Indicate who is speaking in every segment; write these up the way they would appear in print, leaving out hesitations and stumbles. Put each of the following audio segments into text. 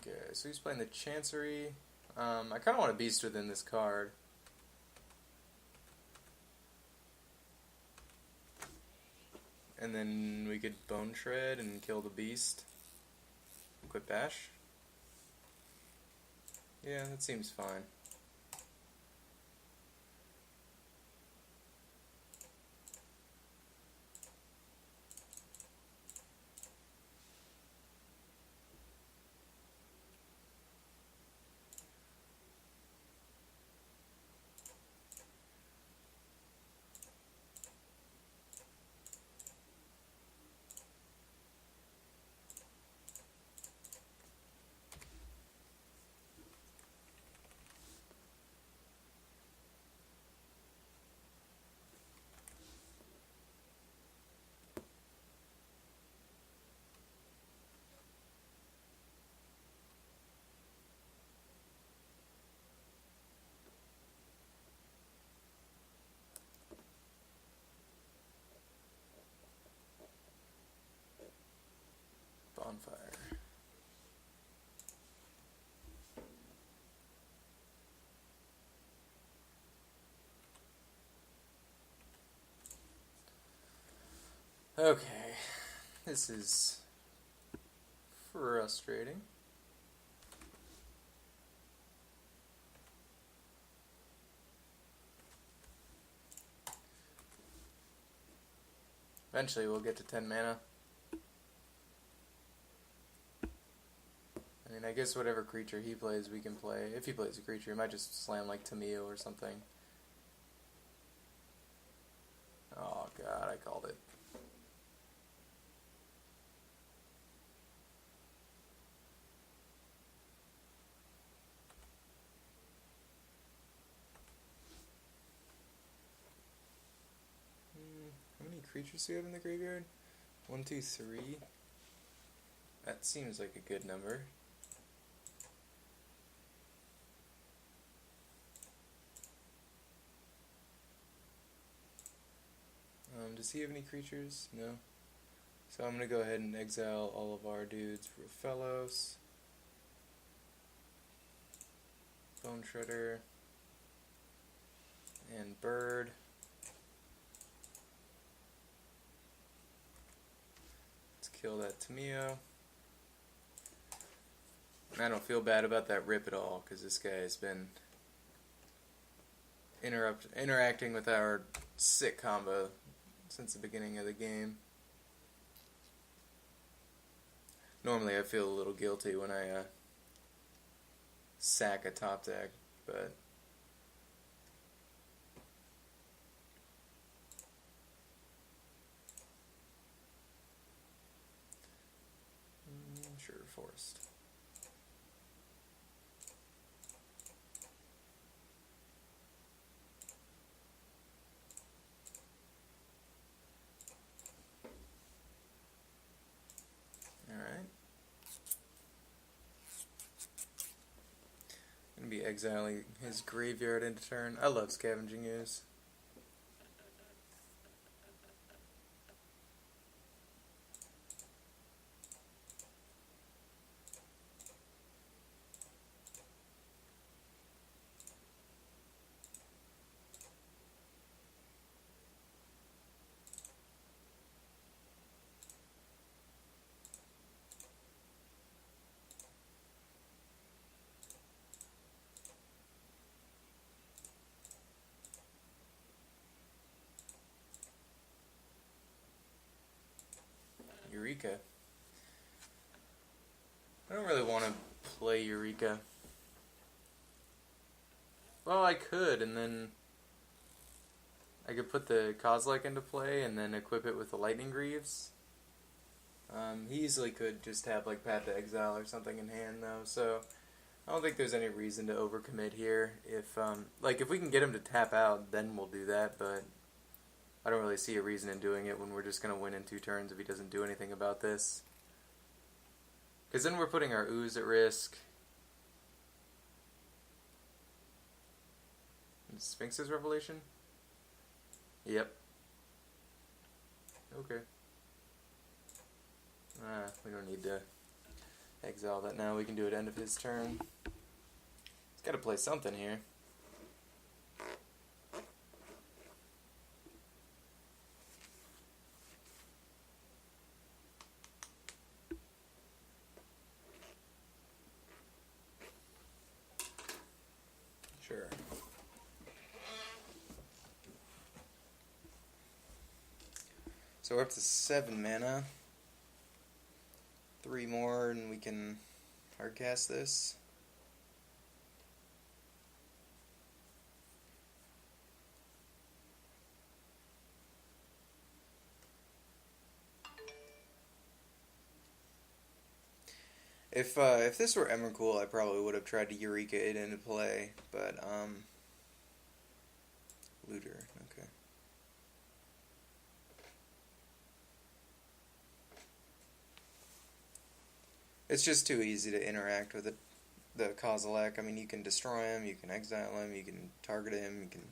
Speaker 1: Okay, so he's playing the Chancery. I kind of want a beast within this card. And then we could Bone Shred and kill the beast. Quit Bash. Yeah, that seems fine. Bonfire. Okay, this is frustrating. Eventually we'll get to 10 mana. I mean, I guess whatever creature he plays, we can play. If he plays a creature, he might just slam like Tameo or something. Oh god, I called it. How many creatures do we have in the graveyard? 1, 2, 3. That seems like a good number. Does he have any creatures? No. So I'm going to go ahead and exile all of our dudes for Fellows. Bone Shredder. And Bird. Let's kill that Tameo. I don't feel bad about that rip at all, because this guy has been interacting with our sick combo since the beginning of the game. Normally I feel a little guilty when I sack a top deck, but sure, forced. Be exiling his graveyard into turn. I love Scavenging Ooze. Eureka. I don't really want to play Eureka. Well, I could, and then I could put the Kozilek into play and then equip it with the Lightning Greaves. He easily could just have like Path to Exile or something in hand though, so I don't think there's any reason to overcommit here. If we can get him to tap out, then we'll do that, but I don't really see a reason in doing it when we're just going to win in 2 turns if he doesn't do anything about this. Because then we're putting our Ooze at risk. Sphinx's Revelation? Yep. Okay. We don't need to Exile that now. We can do it end of his turn. He's got to play something here. Sure. So we're up to 7 mana. 3 more and we can hardcast this. If this were Emrakul, I probably would have tried to Eureka it into play, but Looter, okay. It's just too easy to interact with the Kozilek. I mean, you can destroy him, you can exile him, you can target him, you can...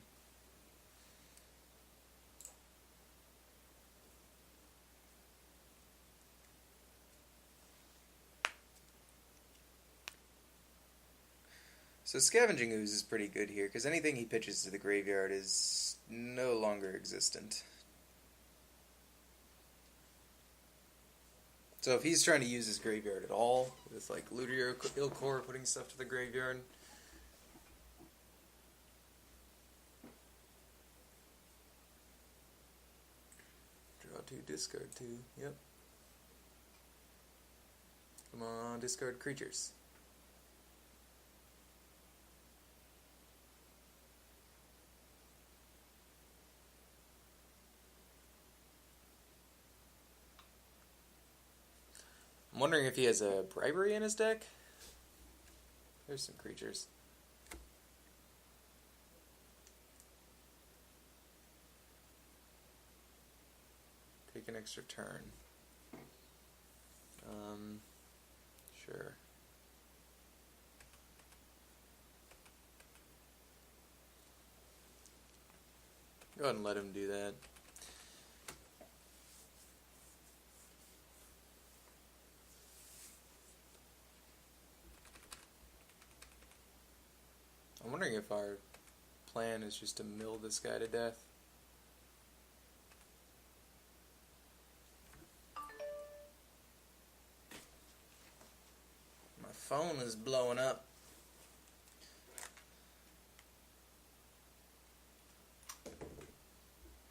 Speaker 1: So Scavenging Ooze is pretty good here, because anything he pitches to the graveyard is no longer existent. So if he's trying to use his graveyard at all, with like Looter Ilkor putting stuff to the graveyard, draw 2, discard 2, yep. Come on, discard creatures. I'm wondering if he has a Bribery in his deck. There's some creatures. Take an extra turn. Sure. Go ahead and let him do that. I'm wondering if our plan is just to mill this guy to death. My phone is blowing up.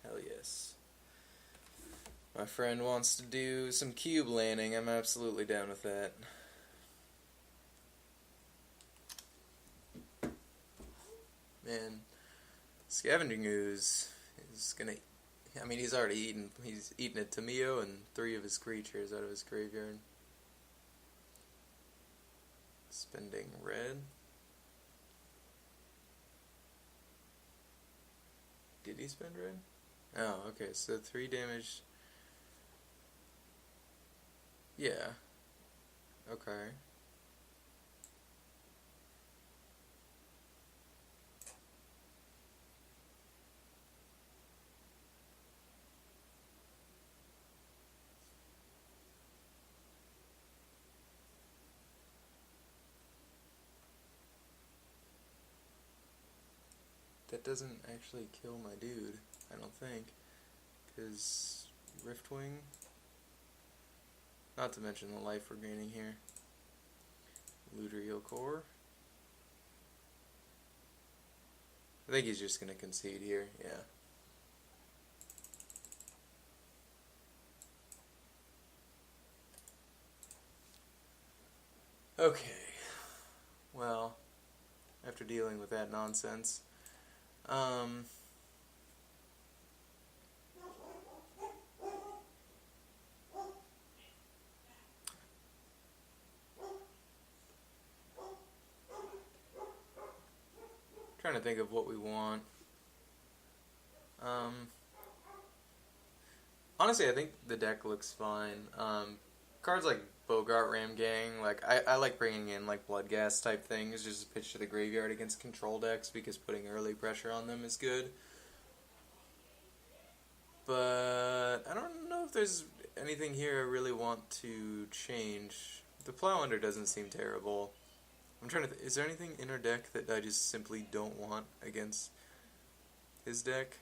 Speaker 1: Hell yes. My friend wants to do some cube landing. I'm absolutely down with that. Man, Scavenging Ooze is gonna... I mean, he's already eaten... He's eaten a Tameo and 3 of his creatures out of his graveyard. Spending red. Did he spend red? Oh, okay, so 3 damage... Yeah. Okay. That doesn't actually kill my dude, I don't think. Because Riftwing... Not to mention the life we're gaining here. Looter Ilkor. I think he's just going to concede here, yeah. Okay. Well, after dealing with that nonsense, trying to think of what we want. Honestly, I think the deck looks fine. Cards like Bogart Ram Gang, like I like bringing in like Bloodghast type things, just pitch to the graveyard against control decks because putting early pressure on them is good. But I don't know if there's anything here I really want to change. The Plow Under doesn't seem terrible. I'm trying to is there anything in her deck that I just simply don't want against his deck?